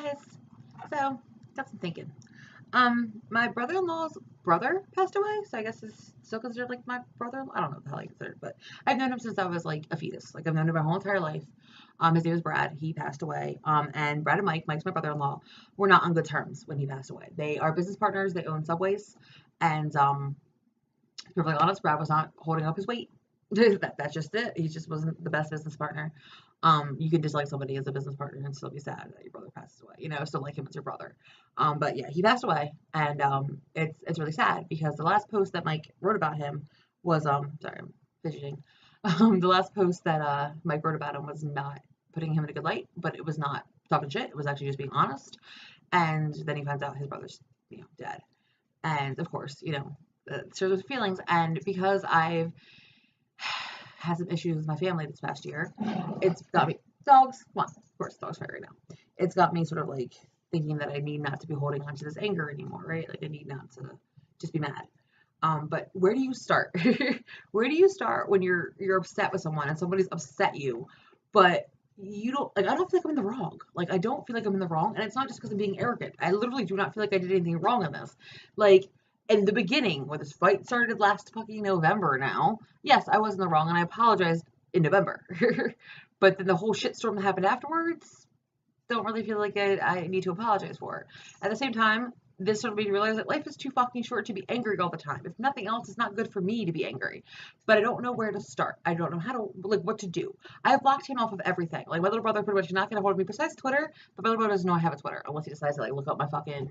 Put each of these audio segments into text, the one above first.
guys. So, got some thinking. My brother-in-law's brother passed away, so I guess it's still considered like my brother. I don't know what the hell I consider it, but I've known him since I was like a fetus. Like I've known him my whole entire life. His name was Brad. He passed away. And Brad and Mike's my brother-in-law, were not on good terms when he passed away. They are business partners. They own Subways, and to be perfectly honest, Brad was not holding up his weight. That's just it. He just wasn't the best business partner. You can dislike somebody as a business partner and still be sad that your brother passes away. Still like him as your brother. But yeah, he passed away, and it's really sad because the last post that Mike wrote about him was sorry, I'm fidgeting. The last post that Mike wrote about him was not putting him in a good light, but it was not talking shit. It was actually just being honest. And then he finds out his brother's dead, and of course stirs with feelings. And because I've had some issues with my family this past year, it's got me dogs. Well, of course, dogs fight right now. It's got me sort of like thinking that I need not to be holding on to this anger anymore, right? Like I need not to just be mad. But where do you start? Where do you start when you're upset with someone and somebody's upset you, but you don't like? I don't feel like I'm in the wrong. Like I don't feel like I'm in the wrong, and it's not just because I'm being arrogant. I literally do not feel like I did anything wrong in this. Like in the beginning, when this fight started last fucking November now, yes, I was in the wrong and I apologized in November. But then the whole shitstorm that happened afterwards, don't really feel like I need to apologize for it. At the same time, this sort of made me realize that life is too fucking short to be angry all the time. If nothing else, it's not good for me to be angry. But I don't know where to start. I don't know how to, like, what to do. I have blocked him off of everything. Like, my little brother pretty much is not going to hold me besides Twitter, but my little brother doesn't know I have a Twitter unless he decides to, like, look up my fucking,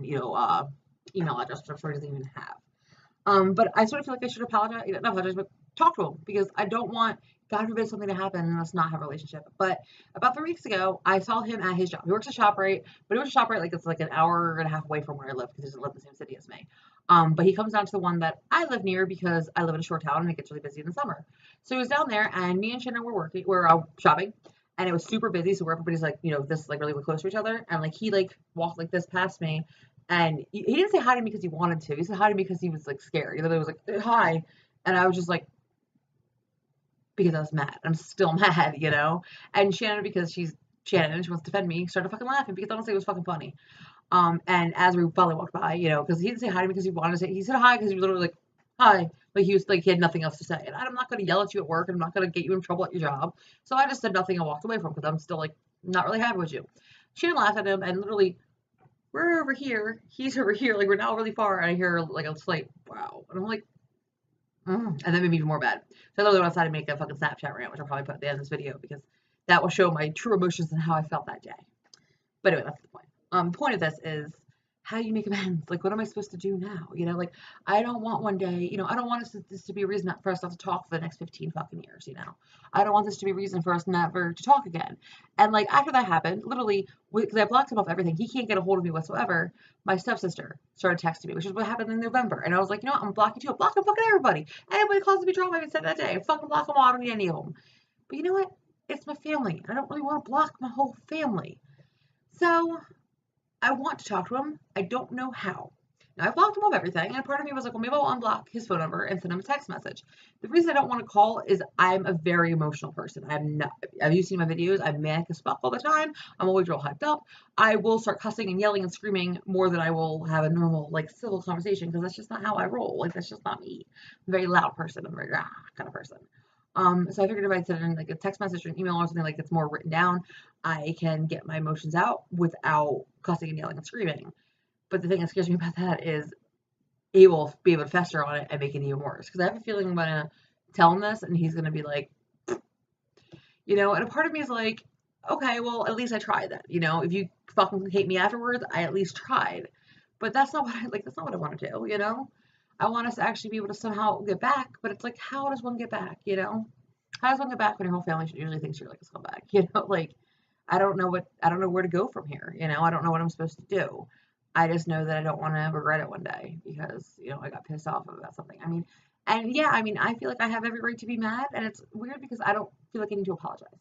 email address, which I'm sure he doesn't even have. But I sort of feel like I should apologize, not apologize, but talk to him because I don't want, God forbid, something to happen and us not have a relationship. But about 3 weeks ago, I saw him at his job. He works at ShopRite, but he works at ShopRite like it's like an hour and a half away from where I live because he doesn't live in the same city as me. But he comes down to the one that I live near because I live in a short town and it gets really busy in the summer. So he was down there, and me and Shannon were shopping, and it was super busy. So where everybody's like, this like really close to each other, and like he like walked like this past me, and he didn't say hi to me because he wanted to. He said hi to me because he was like scared. He literally was like, hi. And I was just like, because I was mad. I'm still mad. And Shannon, because she's Shannon and she wants to defend me, started fucking laughing because honestly it was fucking funny. And as we finally walked by, because he didn't say hi to me because he wanted to say, he said hi because he was literally like, hi. Like he was like, he had nothing else to say. And I'm not going to yell at you at work and I'm not going to get you in trouble at your job. So I just said nothing and walked away from him because I'm still like, not really happy with you. Shannon laughed at him and literally, we're over here, he's over here, like we're now really far, and I hear like a slight wow, and I'm like, and that made me even more bad. So I literally went outside to make a fucking Snapchat rant, which I'll probably put at the end of this video because that will show my true emotions and how I felt that day. But anyway, that's the point. The point of this is how do you make amends? Like, what am I supposed to do now? Like, I don't want one day, I don't want this to be a reason for us not to talk for the next 15 fucking years, I don't want this to be a reason for us never to talk again. And, like, after that happened, literally, because I blocked him off everything, he can't get a hold of me whatsoever, my stepsister started texting me, which is what happened in November. And I was like, I'm gonna block you too. I'm blocking fucking everybody. Anybody calls me drama, I even said that day. I fucking block them all. I don't need any of them. But you know what? It's my family. I don't really want to block my whole family. So I want to talk to him. I don't know how. Now, I blocked him off everything, and part of me was like, well, maybe I'll unblock his phone number and send him a text message. The reason I don't want to call is I'm a very emotional person. I'm not, have you seen my videos? I'm manic as fuck all the time. I'm always real hyped up. I will start cussing and yelling and screaming more than I will have a normal, like, civil conversation, because that's just not how I roll. Like, that's just not me. I'm a very loud person. I'm a very kind of person. So I figured if I send in like a text message or an email or something like that's more written down, I can get my emotions out without cussing and yelling and screaming. But the thing that scares me about that is he will be able to fester on it and make it even worse. Because I have a feeling I'm going to tell him this and he's going to be like, and a part of me is like, okay, well, at least I tried that. If you fucking hate me afterwards, I at least tried. But that's not what that's not what I want to do, I want us to actually be able to somehow get back, but it's like, how does one get back, How does one get back when your whole family usually thinks you're like a scumbag, Like, I don't know where to go from here, I don't know what I'm supposed to do. I just know that I don't want to regret it one day because, I got pissed off about something. I feel like I have every right to be mad, and it's weird because I don't feel like I need to apologize.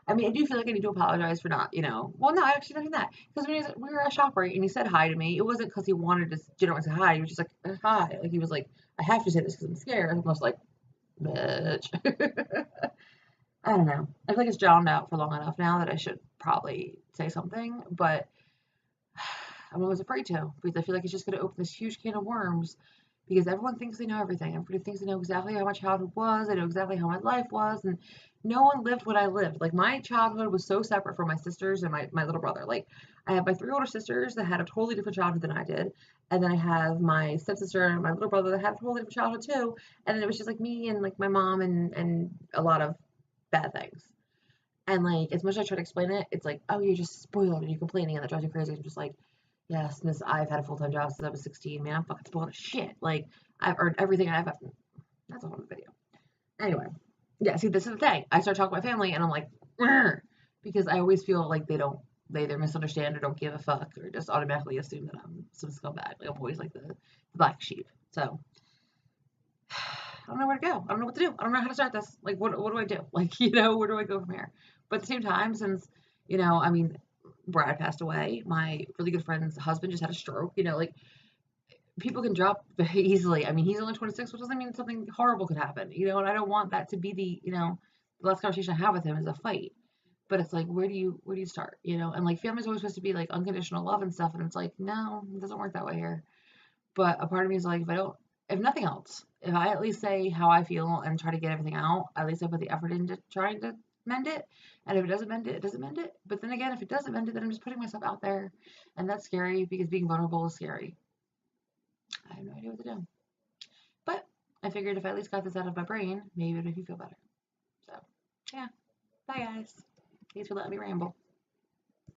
I do feel like I need to apologize for not, well, no, I actually don't do that. Because when we were at ShopRite and he said hi to me, it wasn't because he wanted to generally say hi. He was just like, hi. Like, he was like, I have to say this because I'm scared. I'm almost like, bitch. I don't know. I feel like it's drowned out for long enough now that I should probably say something. But I'm always afraid to, because I feel like it's just going to open this huge can of worms, because everyone thinks they know everything. Everybody thinks they know exactly how my childhood was. They know exactly how my life was. And no one lived what I lived. Like, my childhood was so separate from my sisters and my little brother. Like, I have my 3 older sisters that had a totally different childhood than I did. And then I have my stepsister and my little brother that had a totally different childhood too. And then it was just like me and like my mom and a lot of bad things. And like, as much as I try to explain it, it's like, oh, you're just spoiled and you're complaining, and that drives you crazy. I'm just like, yes, miss, I've had a full-time job since I was 16, man. I'm fucking spoiled as shit. Like, I've earned everything I've. That's a whole video. Anyway, yeah. See, this is the thing. I start talking to my family, and I'm like, "Rrr," because I always feel like they either misunderstand or don't give a fuck, or just automatically assume that I'm some scumbag. Like, I'm always like the black sheep. So I don't know where to go. I don't know what to do. I don't know how to start this. Like, what do I do? Like, where do I go from here? But at the same time, since, I mean, Brad passed away, my really good friend's husband just had a stroke, like, people can drop very easily. I mean, he's only 26, which doesn't mean something horrible could happen, and I don't want that to be the last conversation I have with him is a fight. But it's like, where do you start? And like, family's always supposed to be like unconditional love and stuff. And it's like, no, it doesn't work that way here. But a part of me is like, if nothing else, if I at least say how I feel and try to get everything out, at least I put the effort into trying to mend it. And if it doesn't mend it, it doesn't mend it. But then again, if it doesn't mend it, then I'm just putting myself out there. And that's scary, because being vulnerable is scary. I have no idea what to do. But I figured if I at least got this out of my brain, maybe it would make me feel better. So, yeah. Bye, guys. Thanks for letting me ramble.